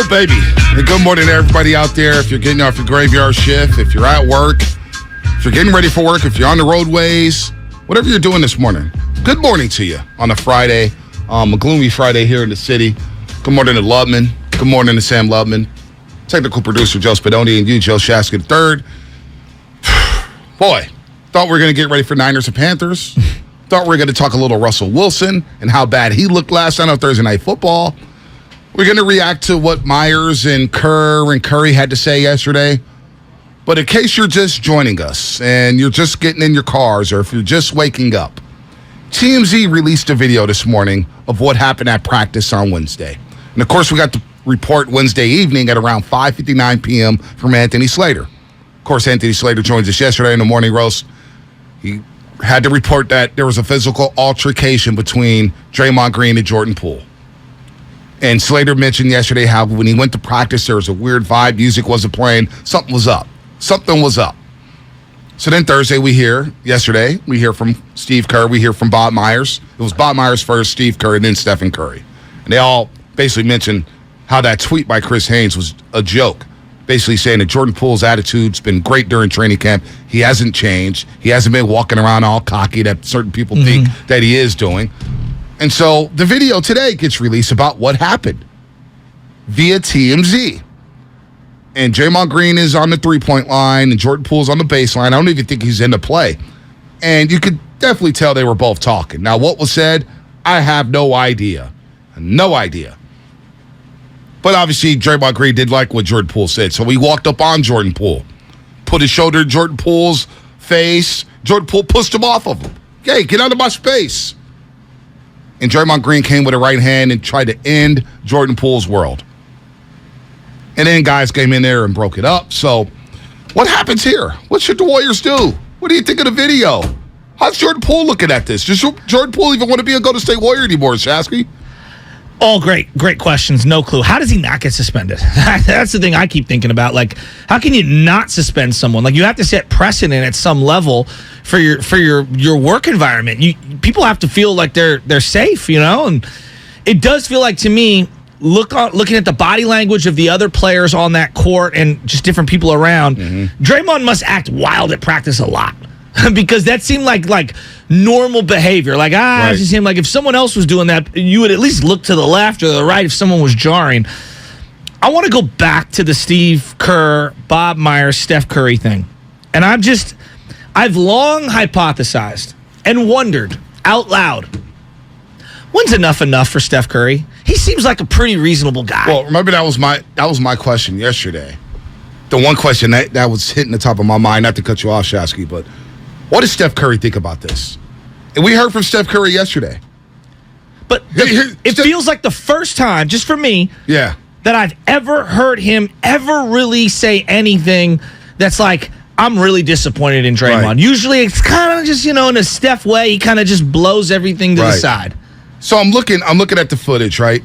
Oh, baby. And good morning to everybody out there. If you're getting off your graveyard shift, if you're at work, if you're getting ready for work, if you're on the roadways, whatever you're doing this morning, good morning to you on a Friday, a gloomy Friday here in the city. Good morning to Lubman. Good morning to Sam Lubman. Technical producer Joe Spadoni and you, Joe Shasky III. Boy, thought we were going to get ready for Niners and Panthers. Thought we were going to talk a little Russell Wilson and how bad he looked last night on Thursday Night Football. We're going to react to what Myers and Kerr and Curry had to say yesterday. But in case you're just joining us and you're just getting in your cars or if you're just waking up, TMZ released a video this morning of what happened at practice on Wednesday. And, of course, we got the report Wednesday evening at around 5:59 p.m. from Anthony Slater. Of course, Anthony Slater joins us yesterday in the morning roast. He had to report that there was a physical altercation between Draymond Green and Jordan Poole. And Slater mentioned yesterday how when he went to practice, there was a weird vibe. Music wasn't playing. Something was up. Something was up. So then Thursday we hear from Steve Kerr. We hear from Bob Myers. It was Bob Myers first, Steve Kerr, and then Stephen Curry. And they all basically mentioned how that tweet by Chris Haynes was a joke, basically saying that Jordan Poole's attitude's been great during training camp. He hasn't changed. He hasn't been walking around all cocky that certain people think that he is doing. And so the video today gets released about what happened via TMZ. And Draymond Green is on the three-point line, and Jordan Poole's on the baseline. I don't even think he's in the play. And you could definitely tell they were both talking. Now, what was said, I have no idea. No idea. But obviously, Draymond Green did like what Jordan Poole said. So he walked up on Jordan Poole, put his shoulder in Jordan Poole's face. Jordan Poole pushed him off of him. Hey, get out of my space. And Draymond Green came with a right hand and tried to end Jordan Poole's world. And then guys came in there and broke it up. So what happens here? What should the Warriors do? What do you think of the video? How's Jordan Poole looking at this? Does Jordan Poole even want to be a Golden State Warrior anymore, Shasky? All great questions. No clue. How does he not get suspended? That's the thing I keep thinking about. Like, how can you not suspend someone? Like, you have to set precedent at some level for your work environment. People have to feel like they're safe, you know. And it does feel like to me, looking at the body language of the other players on that court and just different people around, Draymond must act wild at practice a lot. Because that seemed like normal behavior. Like, right. It just seemed like if someone else was doing that, you would at least look to the left or the right if someone was jarring. I want to go back to the Steve Kerr, Bob Myers, Steph Curry thing. And I've long hypothesized and wondered out loud, when's enough for Steph Curry? He seems like a pretty reasonable guy. Well, remember that was my question yesterday. The one question that was hitting the top of my mind, not to cut you off, Shasky, but what does Steph Curry think about this? And we heard from Steph Curry yesterday. But it feels like the first time, just for me, that I've ever heard him ever really say anything that's like, I'm really disappointed in Draymond. Right. Usually it's kind of just, in a Steph way, he kind of just blows everything to the side. So I'm looking at the footage, right?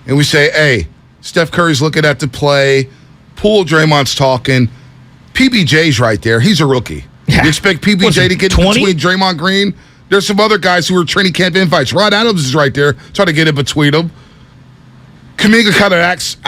And we say, hey, Steph Curry's looking at the play. Poole, Draymond's talking. PBJ's right there. He's a rookie. Yeah. You expect PBJ to get 20? Between Draymond Green? There's some other guys who are training camp invites. Rod Adams is right there trying to get in between them. Kuminga kind of acts.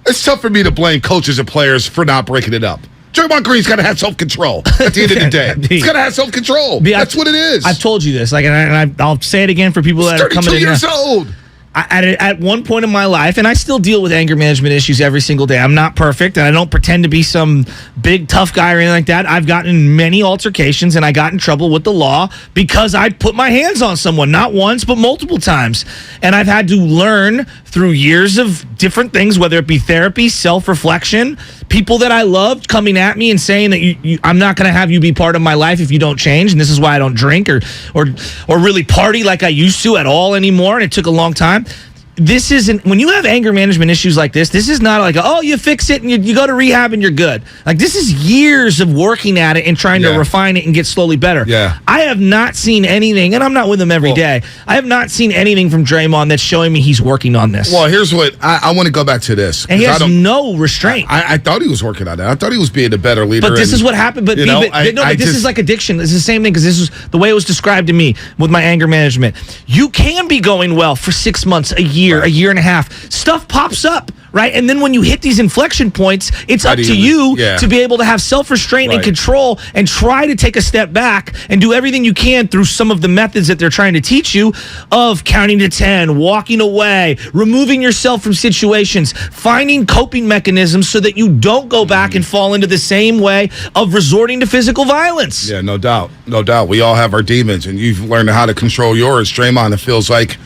It's tough for me to blame coaches and players for not breaking it up. Draymond Green's got to have self-control at the end of the day. He's got to have self-control. That's what it is. I've told you this, and I'll say it again for people that are coming in. 32 years old. At one point in my life, and I still deal with anger management issues every single day. I'm not perfect, and I don't pretend to be some big, tough guy or anything like that. I've gotten in many altercations, and I got in trouble with the law because I put my hands on someone, not once, but multiple times. And I've had to learn through years of different things, whether it be therapy, self-reflection, people that I loved coming at me and saying that I'm not going to have you be part of my life if you don't change, and this is why I don't drink or really party like I used to at all anymore, and it took a long time. This isn't, when you have anger management issues like this is not like, you fix it and you go to rehab and you're good. Like, this is years of working at it and trying to refine it and get slowly better. Yeah. I have not seen anything, and I'm not with him every day. I have not seen anything from Draymond that's showing me he's working on this. Well, here's what, I want to go back to this. And he has no restraint. I thought he was working on that. I thought he was being a better leader. But this is what happened. But this is like addiction. This is the same thing, because this is the way it was described to me with my anger management. You can be going well for 6 months, a year and a half. Stuff pops up, right? And then when you hit these inflection points, it's up to you to be able to have self-restraint and control and try to take a step back and do everything you can through some of the methods that they're trying to teach you of counting to 10, walking away, removing yourself from situations, finding coping mechanisms so that you don't go back and fall into the same way of resorting to physical violence. Yeah, no doubt. No doubt. We all have our demons, and you've learned how to control yours. Draymond, it feels like,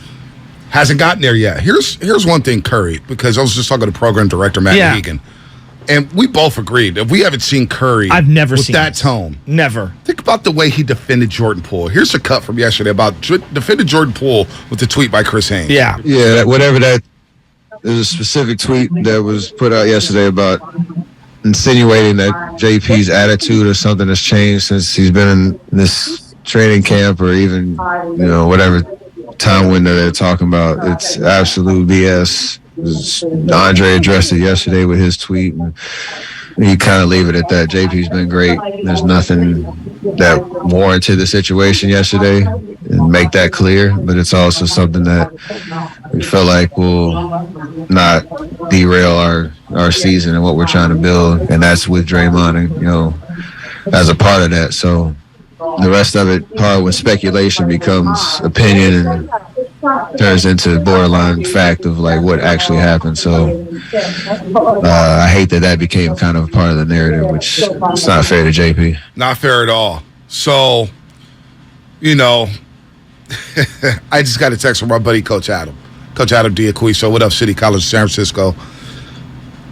hasn't gotten there yet. Here's one thing, Curry, because I was just talking to program director Matt Egan, and we both agreed that we haven't seen Curry I've never with seen that tone. Never. Think about the way he defended Jordan Poole. Here's a cut from yesterday about defended Jordan Poole with the tweet by Chris Haynes. Yeah, whatever that. There's a specific tweet that was put out yesterday about insinuating that JP's attitude or something has changed since he's been in this training camp or even, whatever time window they're talking about. It's absolute BS. Andre addressed it yesterday with his tweet, and you kind of leave it at that. JP's been great. There's nothing that warranted the situation yesterday, and make that clear. But it's also something that we feel like will not derail our season and what we're trying to build, and that's with Draymond, and, as a part of that. So the rest of it, part when speculation becomes opinion and turns into borderline fact of like what actually happened. So I hate that became kind of part of the narrative, which it's not fair to JP. Not fair at all. So, I just got a text from our buddy Coach Adam. Coach Adam Diaquiso, what up, City College, San Francisco.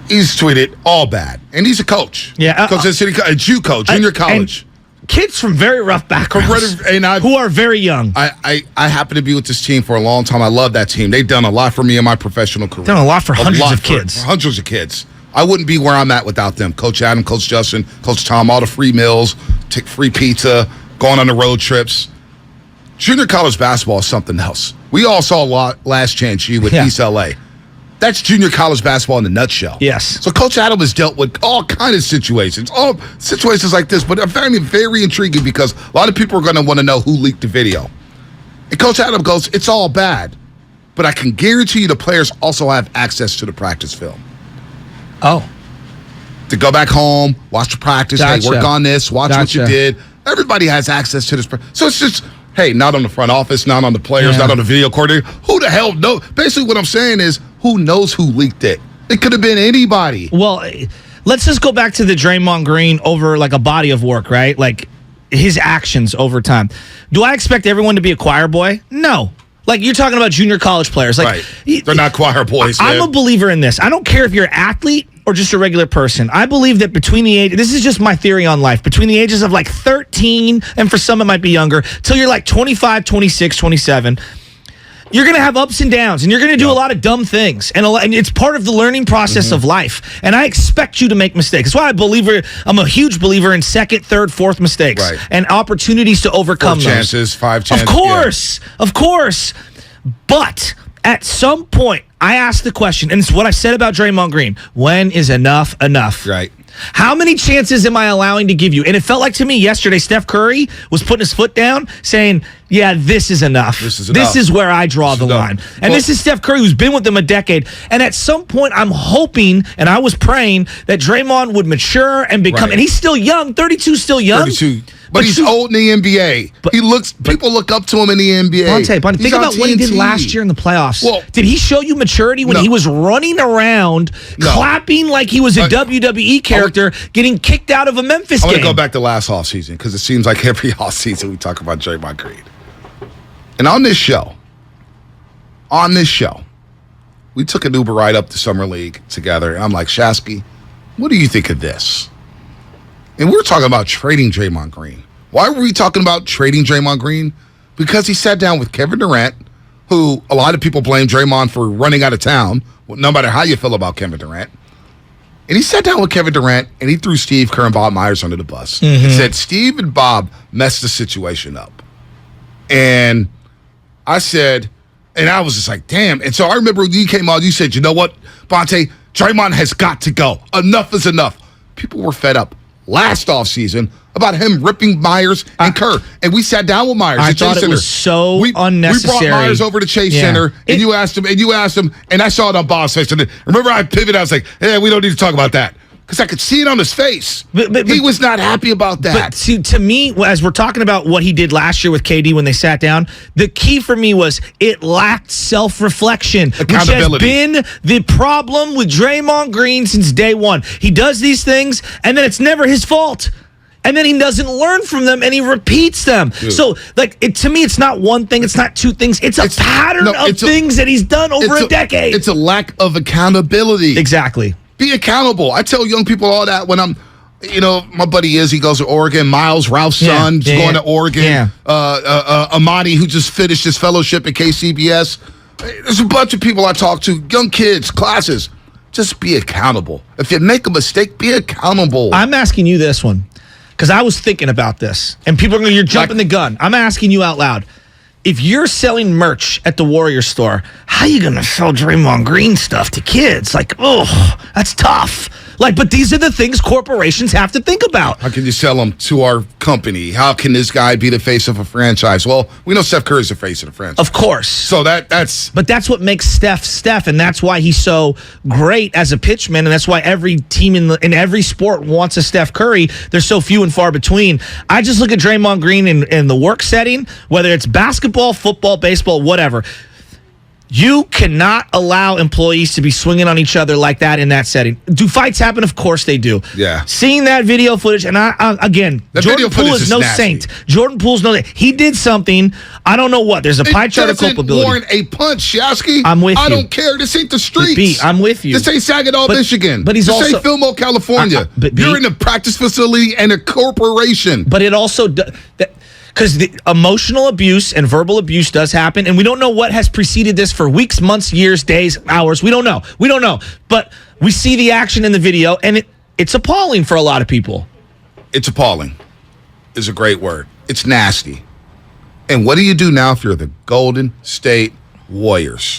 He's tweeted all bad, and he's a coach. Yeah, Coach at City College, junior college. Kids from very rough backgrounds who are very young. I happen to be with this team for a long time. I love that team. They've done a lot for me in my professional career. Done a lot for hundreds of kids. For hundreds of kids. I wouldn't be where I'm at without them. Coach Adam, Coach Justin, Coach Tom, all the free meals, free pizza, going on the road trips. Junior college basketball is something else. We all saw a lot last chance with East LA. That's junior college basketball in a nutshell. Yes. So Coach Adam has dealt with all kind of situations, all situations like this, but I find it very intriguing because a lot of people are going to want to know who leaked the video. And Coach Adam goes, it's all bad, but I can guarantee you the players also have access to the practice film. Oh. To go back home, watch the practice, hey, work on this, watch what you did. Everybody has access to this. So it's just, hey, not on the front office, not on the players, not on the video coordinator. Who the hell knows? Basically what I'm saying is, who knows who leaked it? It could have been anybody. Well, let's just go back to the Draymond Green over like a body of work, right? Like his actions over time. Do I expect everyone to be a choir boy? No. Like you're talking about junior college players. Like they're not choir boys. I'm a believer in this. I don't care if you're an athlete or just a regular person. I believe that between the age, this is just my theory on life, between the ages of like 13, and for some it might be younger, till you're like 25, 26, 27, you're going to have ups and downs, and you're going to do a lot of dumb things, and it's part of the learning process of life, and I expect you to make mistakes. That's why I'm a huge believer in second, third, fourth mistakes and opportunities to overcome those. 5 chances. Of course. But at some point, I asked the question, and it's what I said about Draymond Green. When is enough enough? Right. How many chances am I allowing to give you? And it felt like to me yesterday, Steph Curry was putting his foot down saying, yeah, this is enough. This is where I draw the line. And this is Steph Curry, who's been with them a decade. And at some point, I'm hoping, and I was praying, that Draymond would mature and become, and he's still young, 32 still young. 32. But he's old in the NBA. People look up to him in the NBA. Bonte, think about what he did last year in the playoffs. Well, did he show you maturity when he was running around, clapping like he was a WWE character, getting kicked out of a Memphis game? I want to go back to last offseason because it seems like every offseason we talk about Draymond Green. And on this show, we took an Uber ride up to Summer League together. And I'm like, Shasky, what do you think of this? And we're talking about trading Draymond Green. Why were we talking about trading Draymond Green? Because he sat down with Kevin Durant, who a lot of people blame Draymond for running out of town, no matter how you feel about Kevin Durant. And he sat down with Kevin Durant, and he threw Steve Kerr and Bob Myers under the bus. And said, Steve and Bob messed the situation up. And I said, and I was just like, damn. And so I remember when you came out, you said, you know what, Bonte, Draymond has got to go. Enough is enough. People were fed up last offseason about him ripping Myers and Kerr. And we sat down with Myers I at Chase thought it Center. was so We unnecessary. brought Myers over to Chase Center, and you asked him, and I saw it on Bob's face. And remember, I pivoted. I was like, "Yeah, we don't need to talk about that." Because I could see it on his face. But he was not happy about that. But to me, as we're talking about what he did last year with KD when they sat down, the key for me was it lacked self-reflection, which has been the problem with Draymond Green since day one. He does these things, and then it's never his fault. And then he doesn't learn from them, and he repeats them. Dude. So, to me, it's not one thing. It's not two things. It's a pattern of things that he's done over a decade. It's a lack of accountability. Exactly. Be accountable. I tell young people all that when I'm, my buddy he goes to Oregon. Miles, Ralph's son, is going to Oregon. Yeah. Amani, who just finished his fellowship at KCBS. There's a bunch of people I talk to, young kids, classes. Just be accountable. If you make a mistake, be accountable. I'm asking you this one because I was thinking about this, and people are going, you're jumping the gun. I'm asking you out loud. If you're selling merch at the Warrior store, how are you going to sell Draymond Green stuff to kids? That's tough. But these are the things corporations have to think about. How can you sell them to our company? How can this guy be the face of a franchise? Well, we know Steph Curry's the face of the franchise. Of course. So that's... But that's what makes Steph, and that's why he's so great as a pitchman, and that's why every team in every sport wants a Steph Curry. They're so few and far between. I just look at Draymond Green in the work setting, whether it's basketball, football, baseball, whatever. You cannot allow employees to be swinging on each other like that in that setting. Do fights happen? Of course they do. Yeah. Seeing that video footage, and again, Jordan Poole is no saint. Jordan Poole's no saint. He did something. I don't know what. There's a pie chart of culpability. It doesn't warrant a punch, Shasky. I'm with you. I don't care. This ain't the streets. I'm with you. This ain't Saginaw, Michigan. But this ain't Fillmore, California. You're in a practice facility and a corporation. But it also... Because the emotional abuse and verbal abuse does happen, and we don't know what has preceded this for weeks, months, years, days, hours. We don't know. But we see the action in the video, and it's appalling for a lot of people. It's appalling is a great word. It's nasty. And what do you do now if you're the Golden State Warriors?